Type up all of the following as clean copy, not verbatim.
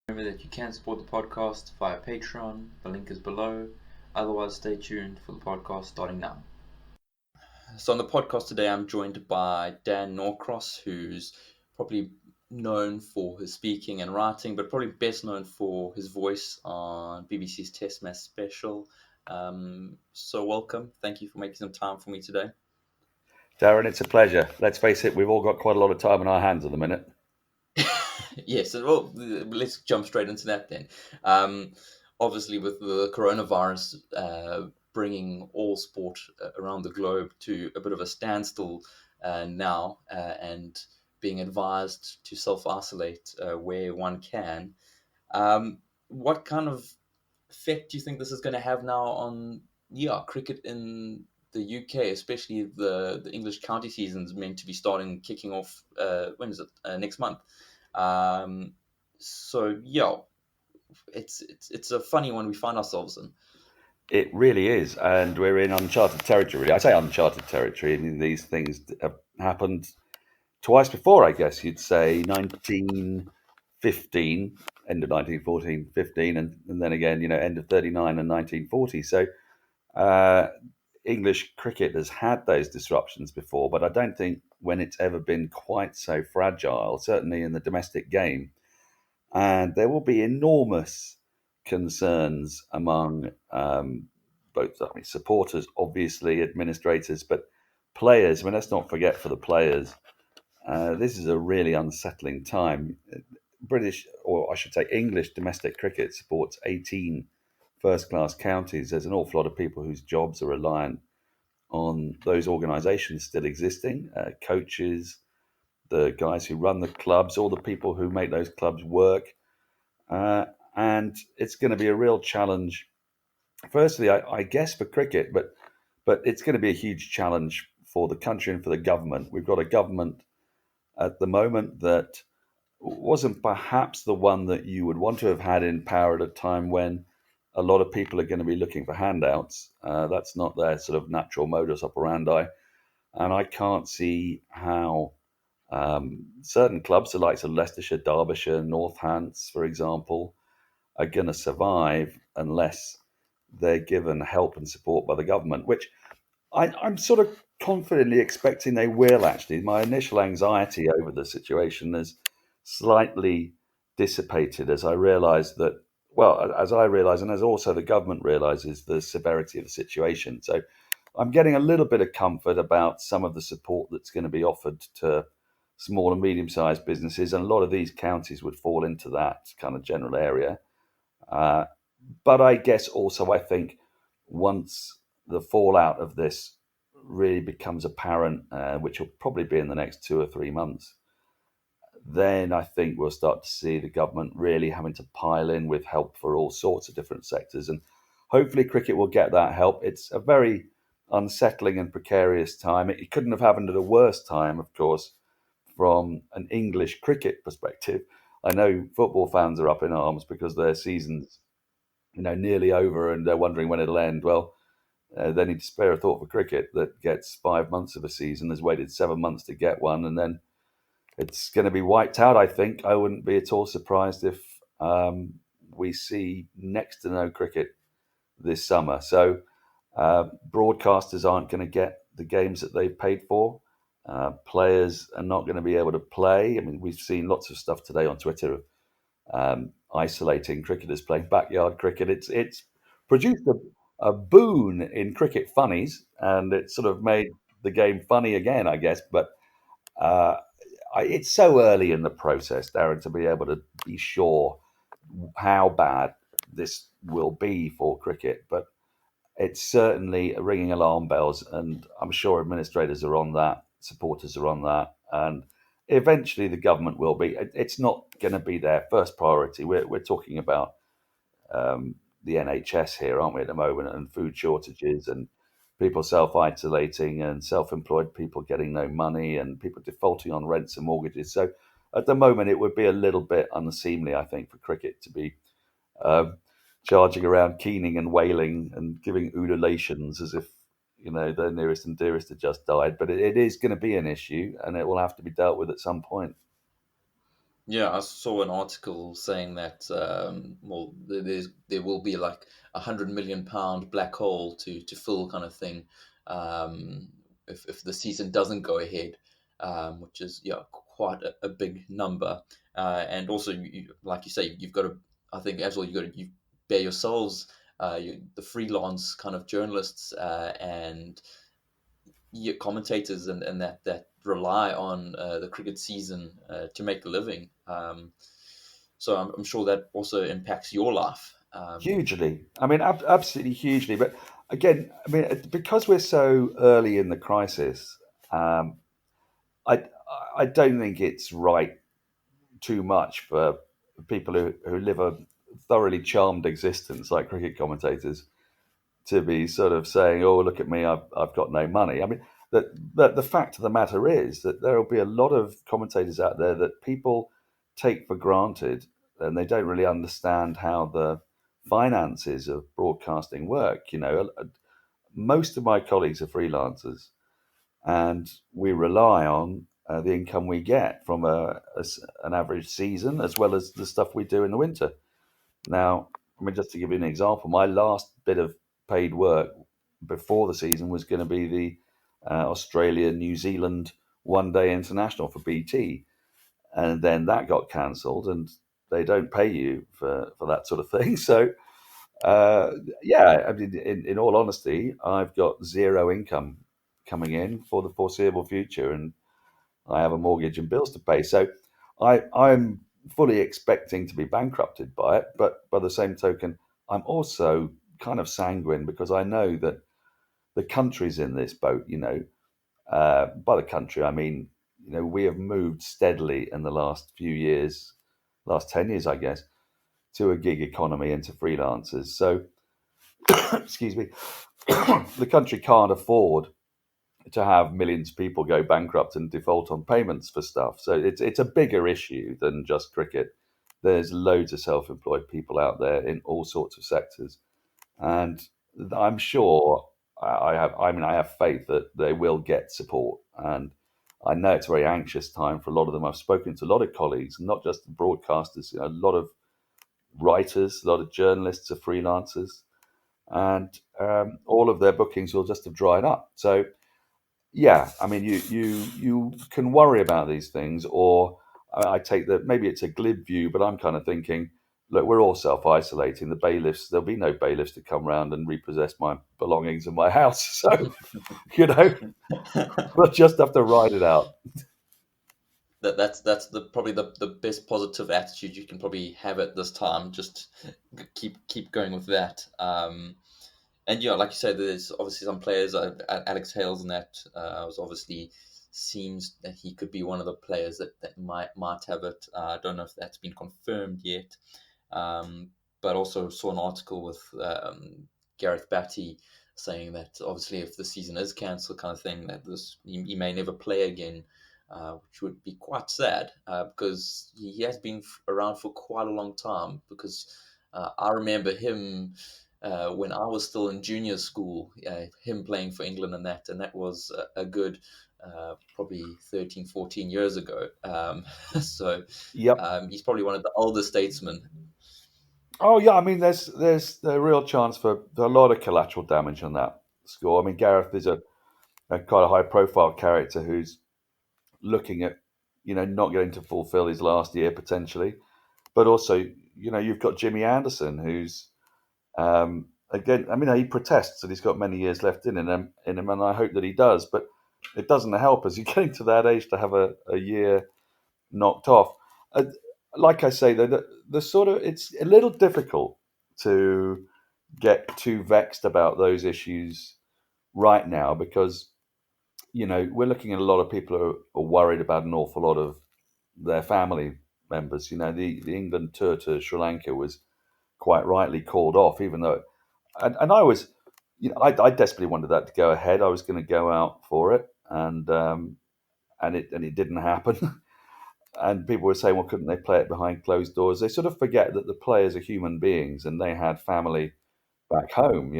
Remember that you can support the podcast via Patreon. The link is below. Otherwise, stay tuned for the podcast starting now. So on the podcast today, I'm joined by Dan Norcross, who's probably known for his speaking and writing, but probably best known for his voice on BBC's Test Match Special. So welcome. Thank you for making some time for me today. Darren, it's a pleasure. Let's face it, we've all got quite a lot of time on our hands at the minute. Yes, well, let's jump straight into that then. Um, Obviously, with the coronavirus bringing all sport around the globe to a bit of a standstill now, and being advised to self-isolate where one can, what kind of effect do you think this is going to have now on cricket in the UK, especially the English county season's meant to be kicking off? When is it? Next month. Um, so yeah, it's a funny one we find ourselves in. It really is, and we're in uncharted territory. I say uncharted territory, and these things have happened twice before, I guess you'd say. 1915, end of 1914, 15, and then again, end of 39 and 1940. So uh, English cricket has had those disruptions before, but I don't think when it's ever been quite so fragile, certainly in the domestic game. And there will be enormous concerns among both supporters, obviously, administrators, but players. I mean, let's not forget for the players, this is a really unsettling time. British, or I should say English domestic cricket supports 18 first class counties. There's an awful lot of people whose jobs are reliant on those organisations still existing, coaches, the guys who run the clubs, all the people who make those clubs work. Uh, and it's going to be a real challenge. Firstly, I guess for cricket, but it's going to be a huge challenge for the country and for the government. We've got a government at the moment that wasn't perhaps the one that you would want to have had in power at a time when a lot of people are going to be looking for handouts. That's not their sort of natural modus operandi, and I can't see how certain clubs, the likes of Leicestershire, Derbyshire, Northants, for example, are going to survive unless they're given help and support by the government, which I'm sort of confidently expecting they will actually. My initial anxiety over the situation has slightly dissipated as I realised that, well, as I realise, and as also the government realises the severity of the situation. So I'm getting a little bit of comfort about some of the support that's going to be offered to small and medium sized businesses. And a lot of these counties would fall into that kind of general area. Uh, but I guess also, I think once the fallout of this really becomes apparent, which will probably be in the next 2 or 3 months, then I think we'll start to see the government really having to pile in with help for all sorts of different sectors. And hopefully, cricket will get that help. It's a very unsettling and precarious time. It couldn't have happened at a worse time, of course, from an English cricket perspective. I know football fans are up in arms because their season's nearly over and they're wondering when it'll end. Well, they need to spare a thought for cricket that gets 5 months of a season, has waited 7 months to get one, and then it's going to be wiped out. I think I wouldn't be at all surprised if we see next to no cricket this summer. So broadcasters aren't going to get the games that they've paid for. Players are not going to be able to play. I mean, we've seen lots of stuff today on Twitter of isolating cricketers playing backyard cricket. It's produced a boon in cricket funnies, and it's sort of made the game funny again, I guess. But uh, it's so early in the process, Darren, to be able to be sure how bad this will be for cricket. But it's certainly ringing alarm bells, and I'm sure administrators are on that, supporters are on that, and eventually the government will be. It's not going to be their first priority. We're talking about the NHS here, aren't we, at the moment, and food shortages and people self isolating and self employed people getting no money and people defaulting on rents and mortgages. So at the moment, it would be a little bit unseemly, I think, for cricket to be um, charging around keening and wailing and giving ululations as if their nearest and dearest had just died. But it is going to be an issue, and it will have to be dealt with at some point. Yeah, I saw an article saying that well, there will be like £100 million black hole to fill, kind of thing, um, if the season doesn't go ahead, which is, yeah, quite a big number. And also, like you say, you've got to, I think as well, you bear yourselves, the freelance kind of journalists, and commentators, and that rely on the cricket season to make a living. So I'm sure that also impacts your life. Hugely. I mean, absolutely hugely. But again, I mean, because we're so early in the crisis, um, I I don't think it's right too much for people who live a thoroughly charmed existence like cricket commentators to be sort of saying, "Oh, look at me, I've got no money." I mean, the fact of the matter is that there will be a lot of commentators out there that people take for granted, and they don't really understand how the finances of broadcasting work. Most of my colleagues are freelancers, and we rely on the income we get from an average season, as well as the stuff we do in the winter. Now, I mean, just to give you an example, my last bit of paid work before the season was going to be the Australia New Zealand one day international for BT, and then that got cancelled, and they don't pay you for that sort of thing. So, uh, yeah, I mean, in all honesty, I've got zero income coming in for the foreseeable future, and I have a mortgage and bills to pay. So I'm fully expecting to be bankrupted by it. But by the same token, I'm also kind of sanguine because I know that the country's in this boat. By the country, I mean, we have moved steadily in the last few years, last 10 years, I guess, to a gig economy and to freelancers. So, excuse me, the country can't afford to have millions of people go bankrupt and default on payments for stuff. So it's a bigger issue than just cricket. There's loads of self-employed people out there in all sorts of sectors, and I'm sure I have faith that they will get support. And I know it's a very anxious time for a lot of them. I've spoken to a lot of colleagues, not just broadcasters, a lot of writers, a lot of journalists are freelancers, and all of their bookings will just have dried up. So yeah, I mean, you can worry about these things, or I take that maybe it's a glib view, but I'm kind of thinking, look, we're all self-isolating. The bailiffs, there'll be no bailiffs to come round and repossess my belongings in my house. So, you know, we'll just have to ride it out. That's the probably the best positive attitude you can probably have at this time. Just keep going with that. And yeah, like you said, there's obviously some players. Alex Hales, and that was obviously seems that he could be one of the players that might have it. I don't know if that's been confirmed yet. But also saw an article with Gareth Batty saying that obviously if the season is cancelled, kind of thing, that he may never play again, which would be quite sad, because he has been around for quite a long time. Because I remember him when I was still in junior school, him playing for England, and that was a good probably 13, 14 years ago. So Yep. he's probably one of the older statesmen. Oh yeah, I mean, there's a real chance for a lot of collateral damage on that score. I mean, Gareth is a quite a high-profile character who's looking at, not going to fulfil his last year potentially. But also, you've got Jimmy Anderson, who's again, I mean, he protests that he's got many years left in him, and I hope that he does. But it doesn't help as you're getting to that age to have a year knocked off. Uh, like I say, the sort of it's a little difficult to get too vexed about those issues right now because we're looking at a lot of people who are worried about an awful lot of their family members. The England tour to Sri Lanka was quite rightly called off, even though, and I was, I desperately wanted that to go ahead. I was going to go out for it, and it didn't happen. And people were saying, well, couldn't they play it behind closed doors? They sort of forget that the players are human beings and they had family back home,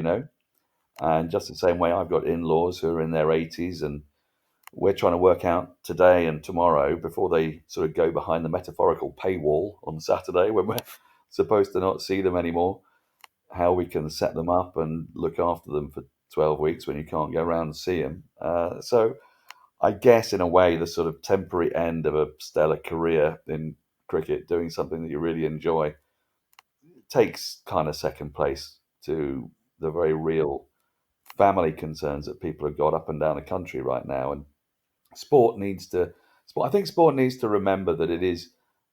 and just the same way I've got in-laws who are in their 80s and we're trying to work out today and tomorrow before they sort of go behind the metaphorical paywall on Saturday when we're supposed to not see them anymore, how we can set them up and look after them for 12 weeks when you can't go around and see them. So I guess in a way, the sort of temporary end of a stellar career in cricket, doing something that you really enjoy, takes kind of second place to the very real family concerns that people have got up and down the country right now. And sport needs to, I think sport needs to remember that it is,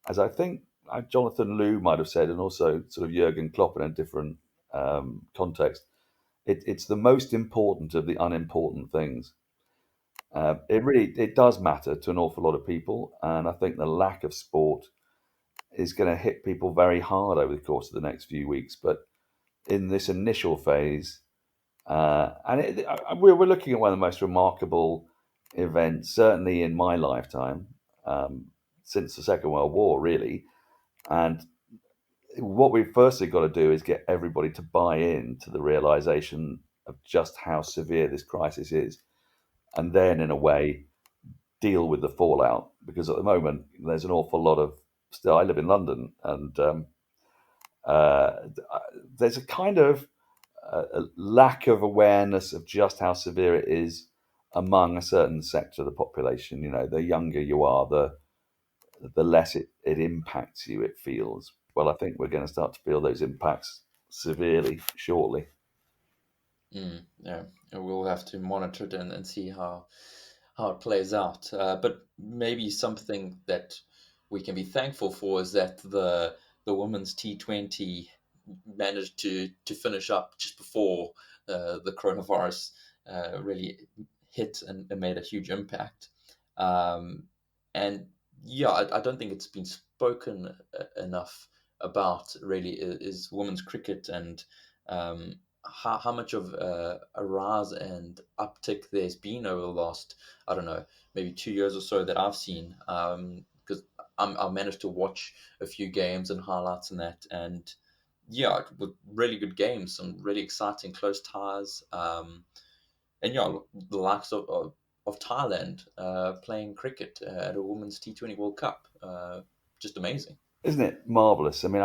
as I think Jonathan Liu might have said, and also sort of Jurgen Klopp in a different context, it's the most important of the unimportant things. It does matter to an awful lot of people, and I think the lack of sport is going to hit people very hard over the course of the next few weeks. But in this initial phase, we're looking at one of the most remarkable events, certainly in my lifetime, since the Second World War, really. And what we've firstly got to do is get everybody to buy in to the realization of just how severe this crisis is, and then, in a way, deal with the fallout. Because at the moment, there's an awful lot of still. I live in London, and uh, there's a kind of a lack of awareness of just how severe it is among a certain sector of the population. You know, the younger you are, the less it impacts you. It feels. Well, I think we're going to start to feel those impacts severely shortly. Yeah, and we'll have to monitor it and see how it plays out. But maybe something that we can be thankful for is that the women's T20 managed to finish up just before the coronavirus really hit and made a huge impact. Um, and yeah, I don't think it's been spoken enough about really is women's cricket and how much of a rise and uptick there's been over the last, I don't know, maybe 2 years or so that I've seen. Because I managed to watch a few games and highlights and that, and yeah, with really good games, some really exciting close ties. And yeah, the likes of Thailand playing cricket at a women's T20 World Cup, just amazing. Isn't it marvelous? I mean,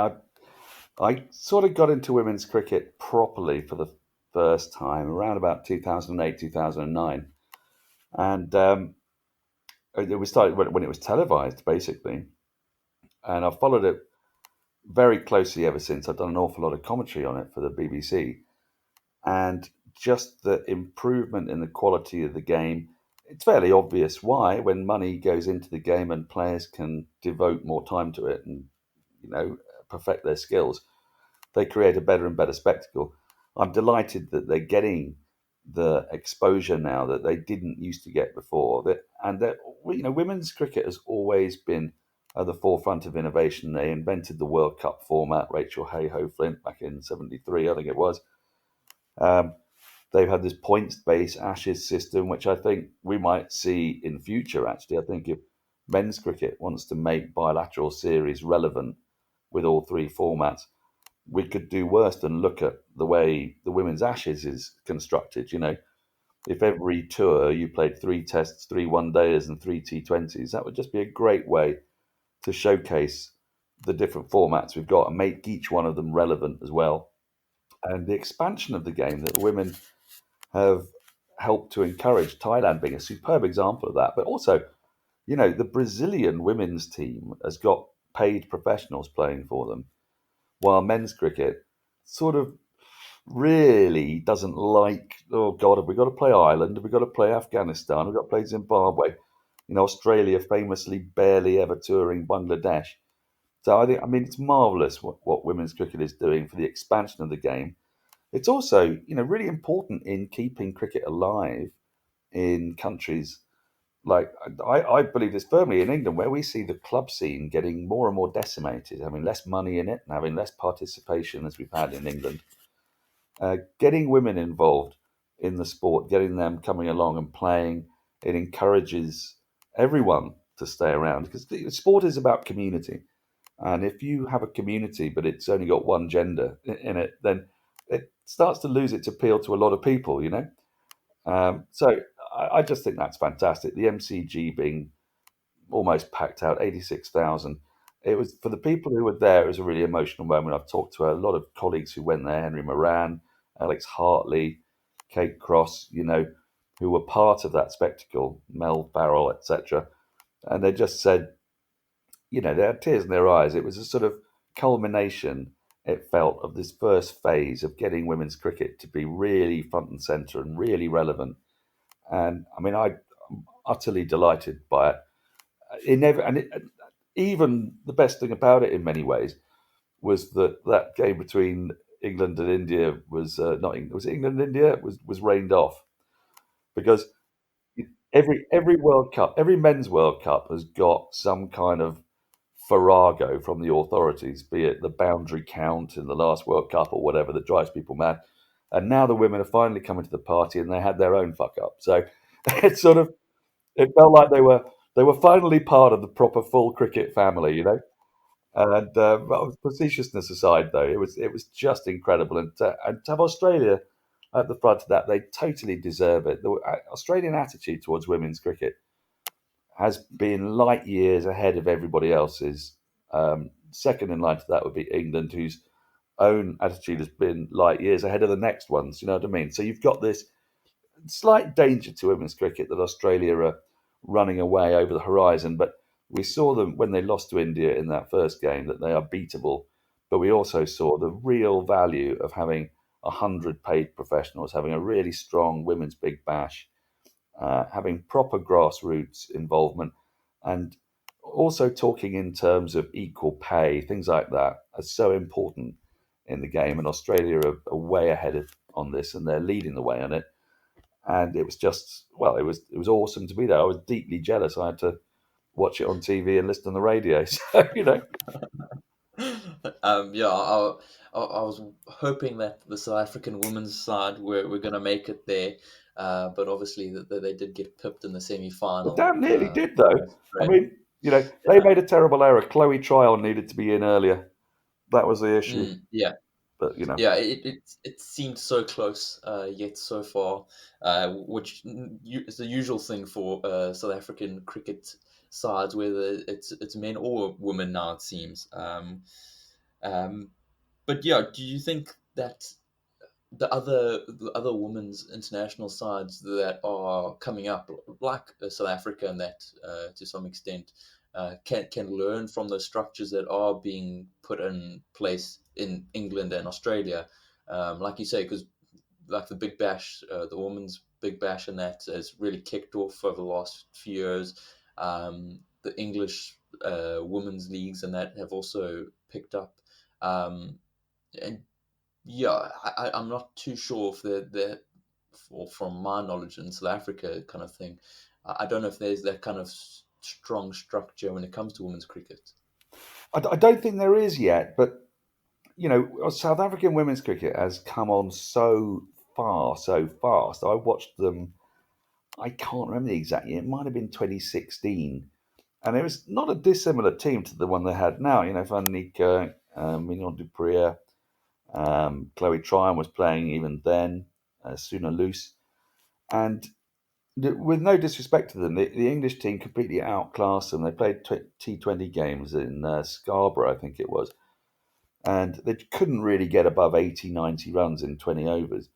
I sort of got into women's cricket properly for the first time around about 2008, 2009. And we started when it was televised, basically. And I've followed it very closely ever since. I've done an awful lot of commentary on it for the BBC. And just the improvement in the quality of the game, it's fairly obvious why. When money goes into the game and players can devote more time to it and, you know, perfect their skills, they create a better and better spectacle. I'm delighted that they're getting the exposure now that they didn't used to get before. That you know, women's cricket has always been at the forefront of innovation. They invented the World Cup format. Rachel Hayhoe Flint back in '73, I think it was. Um, they've had this points-based Ashes system, which I think we might see in future. Actually, I think if men's cricket wants to make bilateral series relevant with all three formats, we could do worse than look at the way the women's Ashes is constructed. You know, if every tour you played three tests, three one-dayers, and three T20s, that would just be a great way to showcase the different formats we've got and make each one of them relevant as well. And the expansion of the game that women have helped to encourage, Thailand being a superb example of that, but also, you know, the Brazilian women's team has got paid professionals playing for them, while men's cricket sort of really doesn't like, oh God, have we got to play Ireland? Have we got to play Afghanistan? Have we got to play Zimbabwe? You know, Australia famously barely ever touring Bangladesh. So I mean, it's marvellous what women's cricket is doing for the expansion of the game. It's also, you know, really important in keeping cricket alive in countries like I believe this firmly in England, where we see the club scene getting more and more decimated, having less money in it and having less participation as we've had in England. Getting women involved in the sport, getting them coming along and playing, it encourages everyone to stay around because sport is about community. And if you have a community, but it's only got one gender in it, then it starts to lose its appeal to a lot of people, you know? So I just think that's fantastic. The MCG being almost packed out, 86,000. It was for the people who were there. It was a really emotional moment. I've talked to a lot of colleagues who went there: Henry Moran, Alex Hartley, Kate Cross. Who were part of that spectacle, Mel Farrell, etc. And they just said, they had tears in their eyes. It was a sort of culmination, it felt, of this first phase of getting women's cricket to be really front and centre and really relevant. And I mean, I'm utterly delighted by it. Even the best thing about it, in many ways, was that game between England and India was not England, was it England and India was rained off because every World Cup, every men's World Cup has got some kind of farrago from the authorities, be it the boundary count in the last World Cup or whatever that drives people mad. And now the women are finally coming to the party and they had their own fuck up. So it's sort of it felt like they were finally part of the proper full cricket family. And well, facetiousness aside, though, it was just incredible, and to have Australia at the front of that, they totally deserve it. The Australian attitude towards women's cricket has been light years ahead of everybody else's. Second in line to that would be England, whose own attitude has been light years ahead of the next ones. You know what I mean? So you've got this slight danger to women's cricket that Australia are running away over the horizon. But we saw them when they lost to India in that first game that they are beatable. But we also saw the real value of having 100 paid professionals, having a really strong women's big bash, having proper grassroots involvement, and also talking in terms of equal pay, things like that are so important in the game. And Australia are way ahead on this, and they're leading the way on it. And it was just, well, it was awesome to be there. I was deeply jealous. I had to watch it on TV and listen on the radio. So. Yeah, I was hoping that the South African women's side were going to make it there, but obviously they did get pipped in the They semi-final damn nearly did, by though. I Australia. mean, they made a terrible error. Chloe Tryon needed to be in earlier. That was the issue. Yeah, But. yeah, it seemed so close, yet so far, which is the usual thing for South African cricket sides, whether it's men or women now it seems. Um, but yeah, do you think that the other women's international sides that are coming up, like South Africa, and that to some extent can learn from the structures that are being put in place in England and Australia, like you say, because like the Big Bash, the women's Big Bash, and that has really kicked off over the last few years. The English women's leagues and that have also picked up. And yeah, I'm not too sure if they're or from my knowledge in South Africa kind of thing. I don't know if there's that kind of strong structure when it comes to women's cricket. I don't think there is yet, but South African women's cricket has come on so far, so fast. I watched them. I can't remember the exact year. It might have been 2016, and it was not a dissimilar team to the one they had now. Van Niekerk, Mignon du Preez, Chloe Tryon was playing even then, Suna Loose, and with no disrespect to them, the English team completely outclassed them. They played T20 games in Scarborough, I think it was, and they couldn't really get above 80, 90 runs in 20 overs.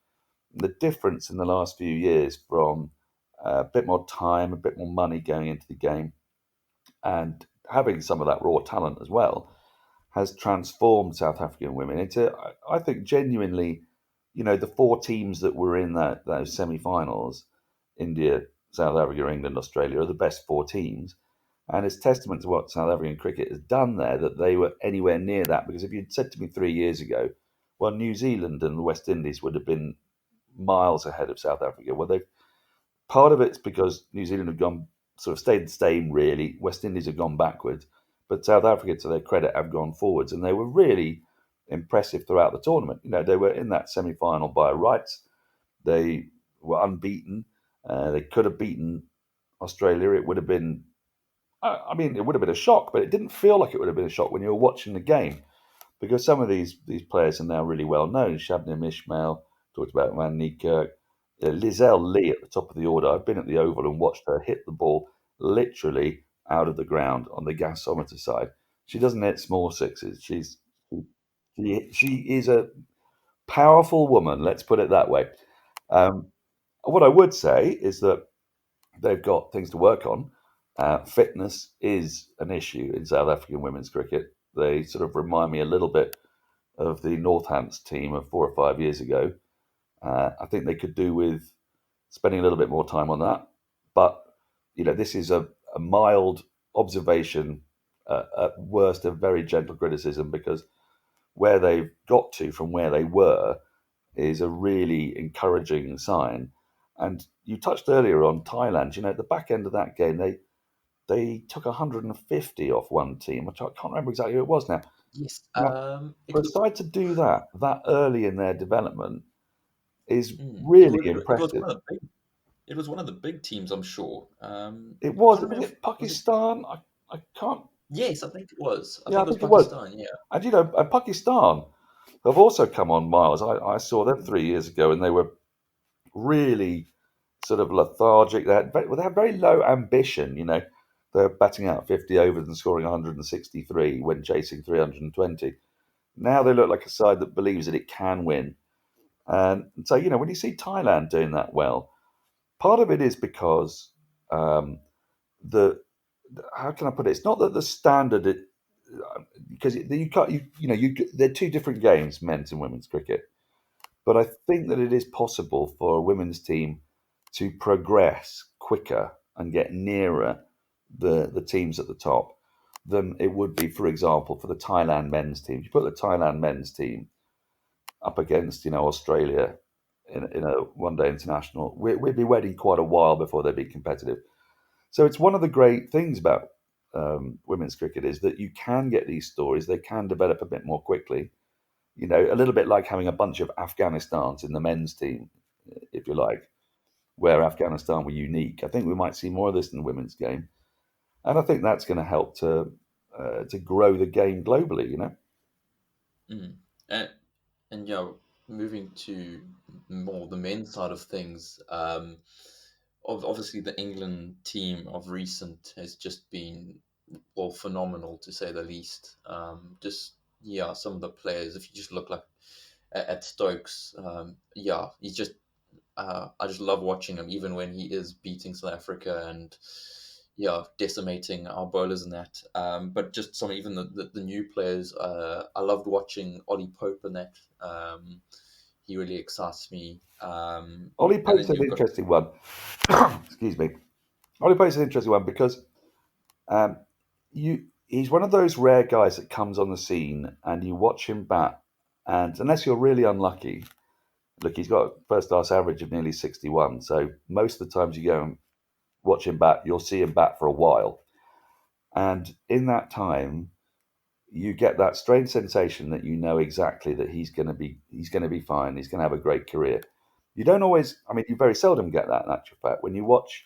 The difference in the last few years from a bit more time, a bit more money going into the game, and having some of that raw talent as well, has transformed South African women into, I think, genuinely, the four teams that were in those semi-finals, India, South Africa, England, Australia, are the best four teams. And it's testament to what South African cricket has done there that they were anywhere near that. Because if you'd said to me 3 years ago, well, New Zealand and the West Indies would have been miles ahead of South Africa. Well, part of it's because New Zealand have gone sort of stayed the same, really. West Indies have gone backwards, but South Africa, to their credit, have gone forwards, and they were really impressive throughout the tournament. They were in that semi-final by rights. They were unbeaten. They could have beaten Australia. It would have been, I mean, it would have been a shock, but it didn't feel like it would have been a shock when you were watching the game because some of these players are now really well known. Shabnim Ismail, talked about Van Niekerk, Lizelle Lee at the top of the order. I've been at the Oval and watched her hit the ball literally out of the ground on the gasometer side. She doesn't hit small sixes. She is a powerful woman. Let's put it that way. Um, what I would say is that they've got things to work on. Fitness is an issue in South African women's cricket. They sort of remind me a little bit of the Northants team of 4 or 5 years ago. I think they could do with spending a little bit more time on that. But this is a mild observation, at worst, a very gentle criticism, because where they've got to from where they were is a really encouraging sign. And you touched earlier on Thailand. At the back end of that game, they took 150 off one team, which I can't remember exactly who it was now. Yes. Now, It for a was. side to do that early in their development is It really was. It was impressive. one of the big. It was one of the big teams, I'm sure. It I can't was remember. it Was it? Pakistan? I can't. Yes, I think it was. I Yeah, think I it was think it was. Pakistan. Yeah. And Pakistan have also come on miles. I saw them 3 years ago, and they were really sort of lethargic. They had very low ambition. They're batting out 50 overs and scoring 163 when chasing 320. Now they look like a side that believes that it can win. And so, when you see Thailand doing that well, part of it is because um, the how can I put it? It's not that the standard, because you can't they're two different games, men's and women's cricket. But I think that it is possible for a women's team to progress quicker and get nearer the teams at the top than it would be, for example, for the Thailand men's team. If you put the Thailand men's team up against Australia in a one day international, we'd be waiting quite a while before they'd be competitive. So it's one of the great things about women's cricket is that you can get these stories; they can develop a bit more quickly. A little bit like having a bunch of Afghanistans in the men's team, if you like, where Afghanistan were unique. I think we might see more of this in the women's game, and I think that's going to help to grow the game globally. Mm. And moving to more the men's side of things. Obviously, the England team of recent has just been, well, phenomenal to say the least. Just some of the players. If you just look like at Stokes, he's just. I just love watching him, even when he is beating South Africa and decimating our bowlers and that. But just some even the new players. I loved watching Ollie Pope and that. He really excites me. Ollie And Pope's then an you've got. interesting one. Excuse me. Ollie Pope's an interesting one because um, he's one of those rare guys that comes on the scene and you watch him bat, and unless you're really unlucky, look, he's got a first class average of nearly 61. So most of the times you go and watch him bat, you'll see him bat for a while. And in that time, you get that strange sensation that you know exactly that he's going to be fine. He's going to have a great career. You don't always. I mean, you very seldom get that in actual fact. When you watch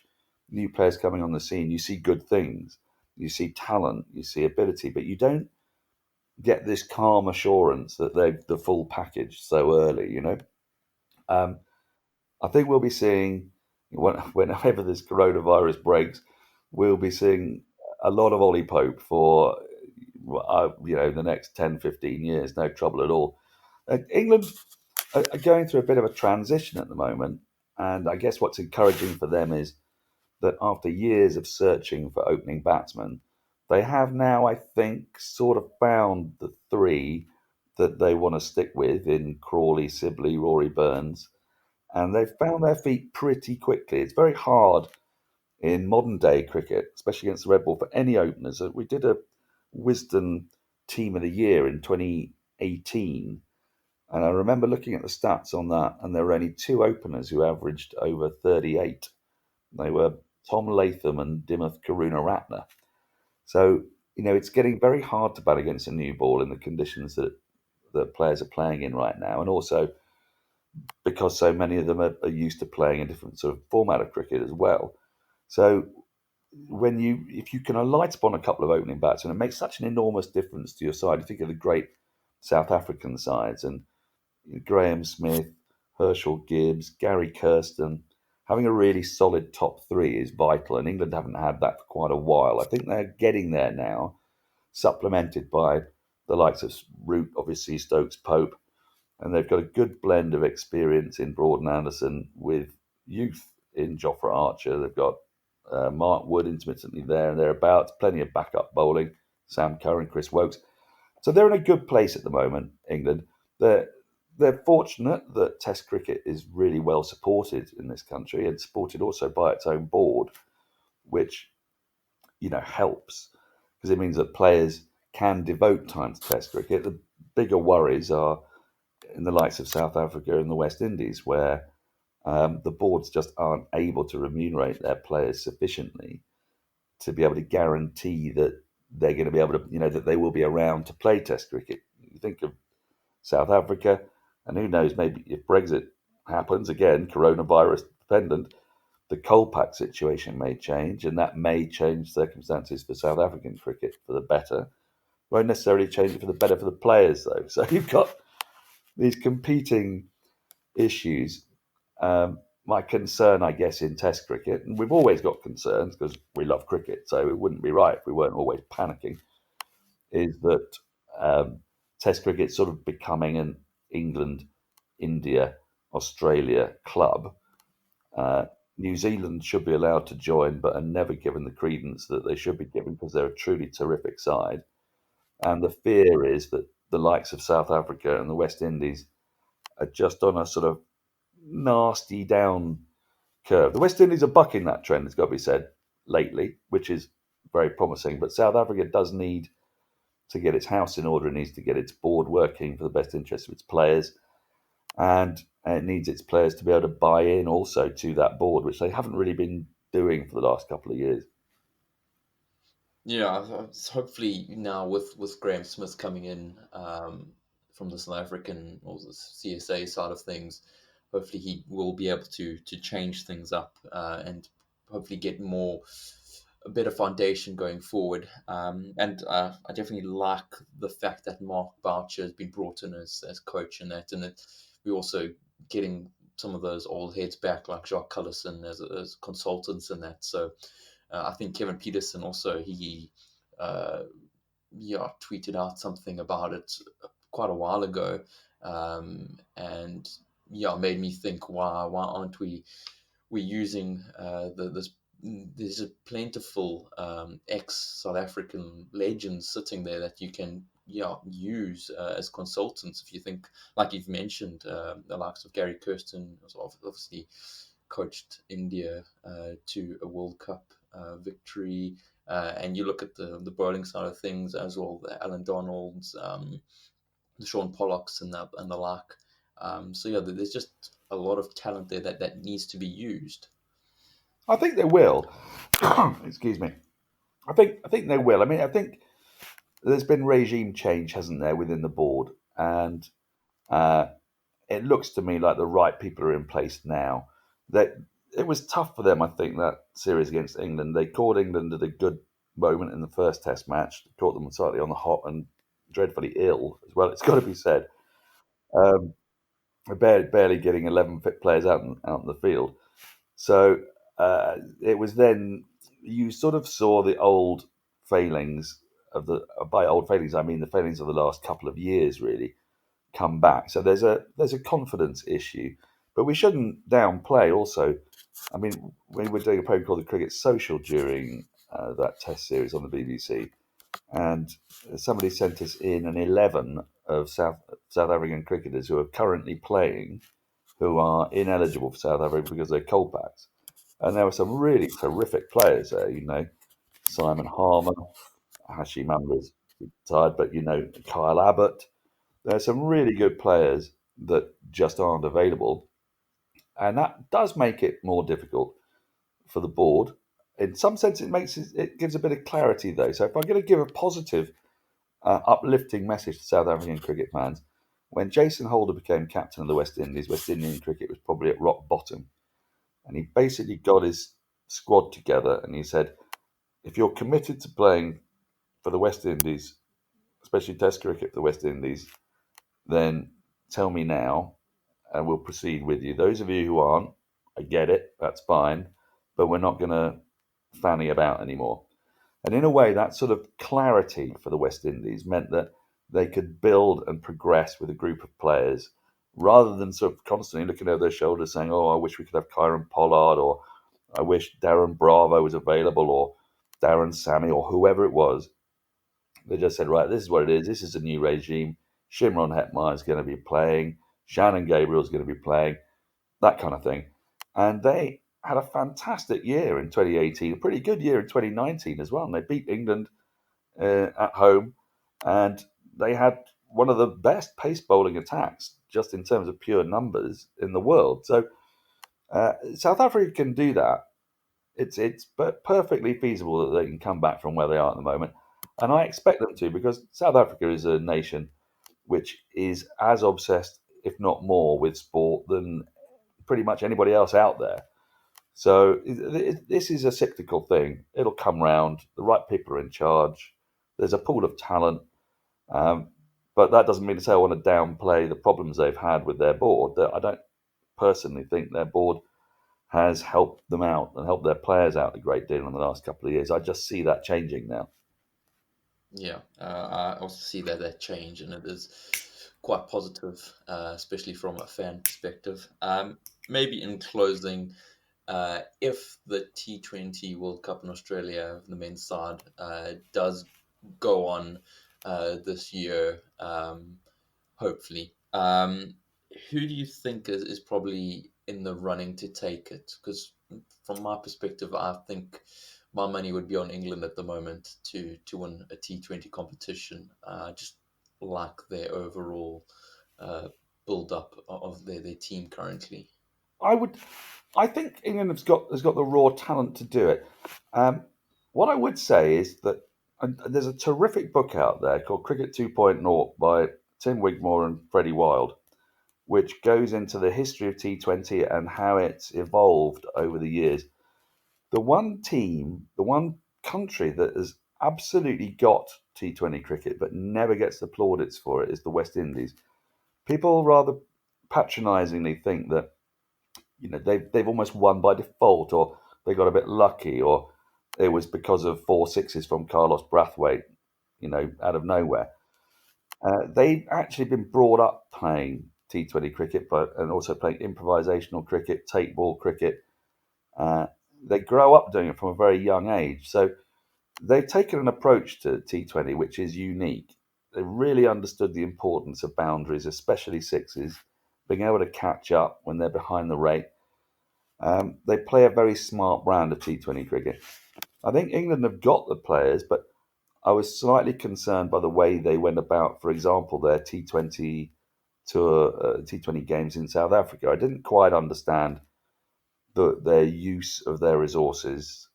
new players coming on the scene, you see good things, you see talent, you see ability, but you don't get this calm assurance that they've the full package so early. Um, I think we'll be seeing whenever this coronavirus breaks, we'll be seeing a lot of Ollie Pope for the next 10, 15 years, no trouble at all. England are going through a bit of a transition at the moment, and I guess what's encouraging for them is that after years of searching for opening batsmen, they have now, I think, sort of found the three that they want to stick with in Crawley, Sibley, Rory Burns, and they've found their feet pretty quickly. It's very hard in modern day cricket, especially against the red ball, for any openers. We did a Wisden Team of the Year in 2018, and I remember looking at the stats on that, and there were only two openers who averaged over 38. They were Tom Latham and Dimuth Karunaratne. So, it's getting very hard to bat against a new ball in the conditions that players are playing in right now, and also because so many of them are used to playing a different sort of format of cricket as well. So if you can alight upon a couple of opening batsmen, it makes such an enormous difference to your side. You think of the great South African sides and Graham Smith, Herschel Gibbs, Gary Kirsten. Having a really solid top three is vital, and England haven't had that for quite a while. I think they're getting there now, supplemented by the likes of Root, obviously Stokes Pope, and they've got a good blend of experience in Broad and Anderson with youth in Jofra Archer. They've got Mark Wood intermittently there and thereabouts, plenty of backup bowling, Sam Curran, Chris Wokes. So they're in a good place at the moment, England. They're they're fortunate that Test cricket is really well supported in this country and supported also by its own board, which helps because it means that players can devote time to Test cricket. The bigger worries are in the likes of South Africa and the West Indies, where the boards just aren't able to remunerate their players sufficiently to be able to guarantee that they're going to be able to, that they will be around to play Test cricket. You think of South Africa, and who knows, maybe if Brexit happens again, coronavirus dependent, the Kolpak situation may change, and that may change circumstances for South African cricket for the better. Won't necessarily change it for the better for the players, though. So you've got these competing issues. My concern, I guess, in Test cricket, and we've always got concerns because we love cricket, so it wouldn't be right if we weren't always panicking, is that Test cricket's sort of becoming an England, India, Australia club. Uh, New Zealand should be allowed to join, but are never given the credence that they should be given because they're a truly terrific side. And the fear is that the likes of South Africa and the West Indies are just on a sort of nasty down curve. The West Indies are bucking that trend, it's got to be said, lately, which is very promising. But South Africa does need to get its house in order. It needs to get its board working for the best interest of its players. And it needs its players to be able to buy in also to that board, which they haven't really been doing for the last couple of years. Yeah, hopefully now with Graham Smith coming in from the South African or the CSA side of things, hopefully he will be able to change things up and hopefully get a better foundation going forward. And I definitely like the fact that Mark Boucher has been brought in as coach in that, and we're also getting some of those old heads back like Jacques Cullison as consultants in that. So I think Kevin Peterson also uh, tweeted out something about it quite a while ago, and made me think why aren't we using this. There's a plentiful ex South African legends sitting there that you can use as consultants. If you think, like you've mentioned, the likes of Gary Kirsten, obviously coached India to a World Cup victory. And you look at the bowling side of things as well, the Alan Donalds, the Sean Pollocks, and the like. So there's just a lot of talent there that needs to be used. I think they will. Excuse me. I think they will. I mean, I think there's been regime change, hasn't there, within the board, and uh, it looks to me like the right people are in place now. That it was tough for them, I think, that series against England. They caught England at a good moment in the first Test match. Caught them slightly on the hop and dreadfully ill as well. It's got to be said. Um, barely getting 11 fit players out in the field. So it was then you sort of saw the old failings of the by old failings I mean the failings of the last couple of years really come back. So there's a confidence issue, but we shouldn't downplay also. I mean, we were doing a program called the Cricket Social during that Test series on the BBC, and somebody sent us in an 11 of South African cricketers who are currently playing, who are ineligible for South Africa because they're Kolpaks. And there were some really terrific players there, Simon Harmer, Hashim Amla's retired, but Kyle Abbott. There are some really good players that just aren't available, and that does make it more difficult for the board. In some sense, it gives a bit of clarity though. So if I'm going to give a positive, uplifting message to South African cricket fans, when Jason Holder became captain of the West Indies, West Indian cricket was probably at rock bottom, and he basically got his squad together and he said, if you're committed to playing for the West Indies, especially Test cricket for the West Indies, then tell me now, and we'll proceed with you. Those of you who aren't, I get it, that's fine, but we're not going to fanny about anymore. And in a way, that sort of clarity for the West Indies meant that they could build and progress with a group of players rather than sort of constantly looking over their shoulders saying, oh, I wish we could have Kyron Pollard, or I wish Darren Bravo was available, or Darren Sammy, or whoever it was. They just said, right, this is what it is. This is a new regime. Shimron Hetmeyer is going to be playing. Shannon Gabriel is going to be playing, that kind of thing. And they had a fantastic year in 2018, a pretty good year in 2019 as well. And they beat England at home, and they had one of the best pace bowling attacks, just in terms of pure numbers, in the world. So South Africa can do that. It's perfectly feasible that they can come back from where they are at the moment, and I expect them to, because South Africa is a nation which is as obsessed, if not more, with sport than pretty much anybody else out there. So this is a cyclical thing. It'll come round. The right people are in charge. There's a pool of talent, um, but that doesn't mean to say I want to downplay the problems they've had with their board. That I don't personally think their board has helped them out and helped their players out a great deal in the last couple of years. I just see that changing now. Yeah, I also see that change, and it is quite positive, especially from a fan perspective. Maybe in closing, if the T20 World Cup in Australia, the men's side, does go on this year, hopefully, who do you think is probably in the running to take it? Because from my perspective, I think my money would be on England at the moment to win a T20 competition. Just like their overall uh, build up of their team currently. I would, I think England has got the raw talent to do it. Um, what I would say is that there's a terrific book out there called Cricket 2.0 by Tim Wigmore and Freddie Wild, which goes into the history of T20 and how it's evolved over the years. The one team, the one country that has absolutely got T20 cricket but never gets the plaudits for it is the West Indies. People rather patronisingly think that they've almost won by default, or they got a bit lucky, or it was because of four sixes from Carlos Brathwaite, out of nowhere. They've actually been brought up playing T20 cricket, and also playing improvisational cricket, take ball cricket. Uh, they grow up doing it from a very young age. So they've taken an approach to T20 which is unique. They really understood the importance of boundaries, especially sixes, being able to catch up when they're behind the rate. They play a very smart brand of T20 cricket. I think England have got the players, but I was slightly concerned by the way they went about, for example, their T20 tour, T20 games in South Africa. I didn't quite understand their use of their resources.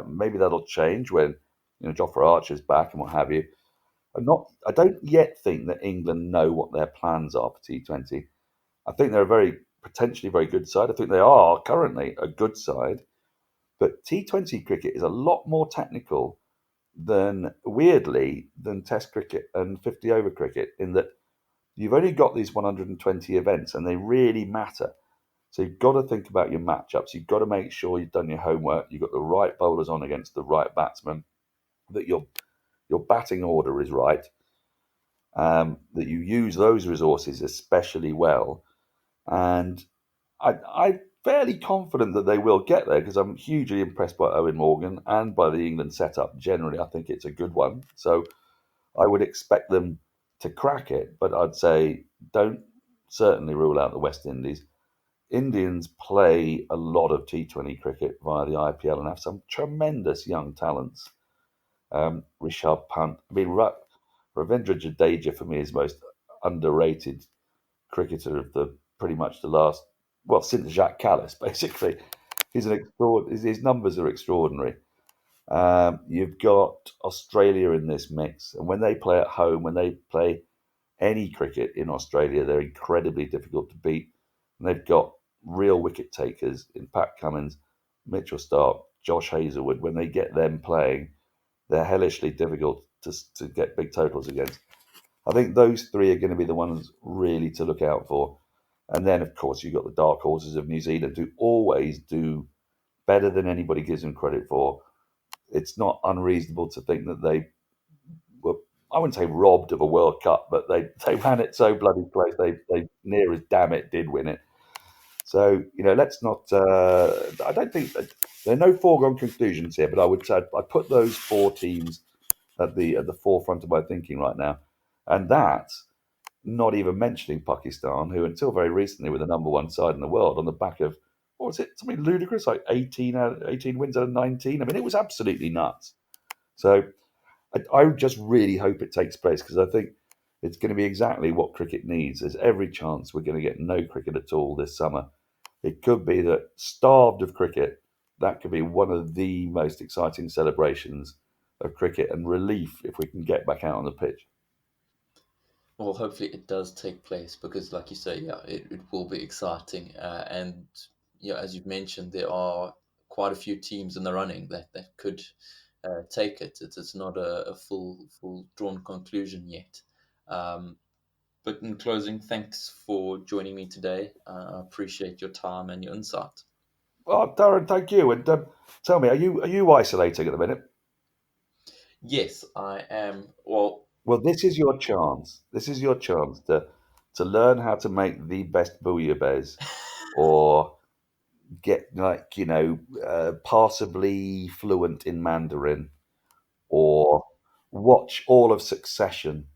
Maybe that'll change when Jofra Archer's back and what have you. I don't yet think that England know what their plans are for T20. I think they're a potentially very good side. I think they are currently a good side, but T20 cricket is a lot more technical weirdly, than Test cricket and 50 over cricket, in that you've only got these 120 events and they really matter. So you've got to think about your matchups. You've got to make sure you've done your homework. You've got the right bowlers on against the right batsmen. That your batting order is right. That you use those resources especially well. And I'm fairly confident that they will get there, because I'm hugely impressed by Owen Morgan and by the England setup generally. I think it's a good one. So I would expect them to crack it, but I'd say don't certainly rule out the West Indies. Indians play a lot of T20 cricket via the IPL and have some tremendous young talents. Rishabh Pant. I mean, Ravindra Jadeja for me is the most underrated cricketer of the pretty much the last, well, since Jacques Kallis, basically. His numbers are extraordinary. You've got Australia in this mix, and when they play at home, when they play any cricket in Australia, they're incredibly difficult to beat. And they've got real wicket takers in Pat Cummins, Mitchell Starc, Josh Hazlewood. When they get them playing, they're hellishly difficult to get big totals against. I think those three are going to be the ones really to look out for. And then, of course, you've got the dark horses of New Zealand who always do better than anybody gives them credit for. It's not unreasonable to think that they were, I wouldn't say robbed of a World Cup, but they ran it so bloody close. They near as damn it did win it. So, let's not. I don't think that there are no foregone conclusions here, but I would say I put those four teams at the forefront of my thinking right now, and that's not even mentioning Pakistan, who until very recently were the number one side in the world on the back of what was it? Something ludicrous like 18 wins out of 19. I mean, it was absolutely nuts. So I just really hope it takes place because I think it's going to be exactly what cricket needs. There's every chance we're going to get no cricket at all this summer. It could be that starved of cricket, that could be one of the most exciting celebrations of cricket and relief if we can get back out on the pitch. Well, hopefully it does take place because, like you say, yeah, it will be exciting. And yeah, as you've mentioned, there are quite a few teams in the running that could take it. It's not a full drawn conclusion yet. Um, but in closing, thanks for joining me today. I appreciate your time and your insight. Oh, Darren, thank you. And tell me, are you isolating at the minute? Yes, I am. Well, Well, this is your chance. This is your chance to learn how to make the best bouillabaisse, or get like passably fluent in Mandarin, or watch all of Succession.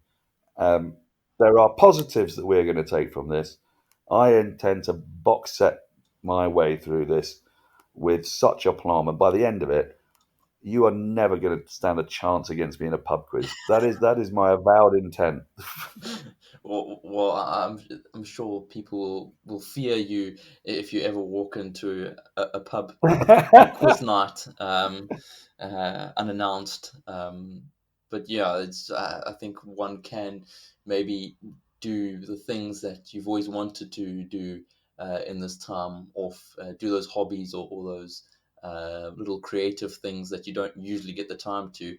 Um, there are positives that we're going to take from this. I intend to box set my way through this with such aplomb, and by the end of it, you are never going to stand a chance against me in a pub quiz. That is my avowed intent. well, I'm sure people will fear you if you ever walk into a pub on quiz night unannounced. But yeah, it's I think one can maybe do the things that you've always wanted to do in this time off, do those hobbies or those little creative things that you don't usually get the time to.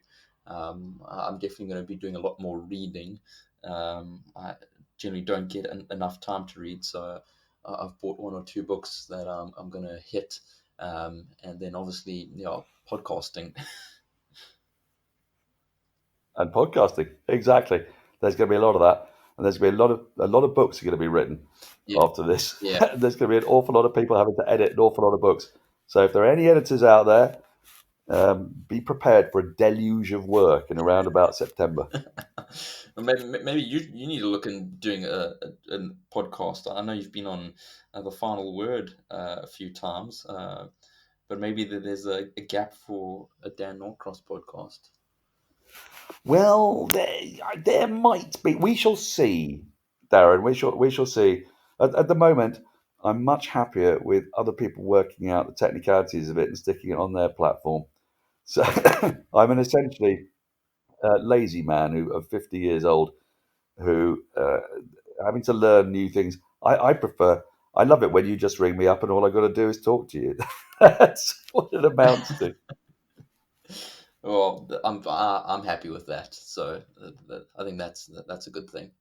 I'm definitely going to be doing a lot more reading. I generally don't get enough time to read, so I've bought one or two books that I'm going to hit, and then obviously, podcasting. And podcasting, exactly. There's going to be a lot of that, and there's going to be a lot of books are going to be written Yeah, after this. yeah. There's going to be an awful lot of people having to edit an awful lot of books. So if there are any editors out there, be prepared for a deluge of work in around about September. Maybe you need to look in doing a podcast. I know you've been on the Final Word a few times, but maybe there's a gap for a Dan Norcross podcast. Well, there might be. We shall see, Darren. We shall see. At the moment, I'm much happier with other people working out the technicalities of it and sticking it on their platform. So I'm an essentially lazy man who of 50 years old who having to learn new things. I prefer. I love it when you just ring me up and all I got to do is talk to you. That's what it amounts to. Well, I'm happy with that. So I think that's a good thing.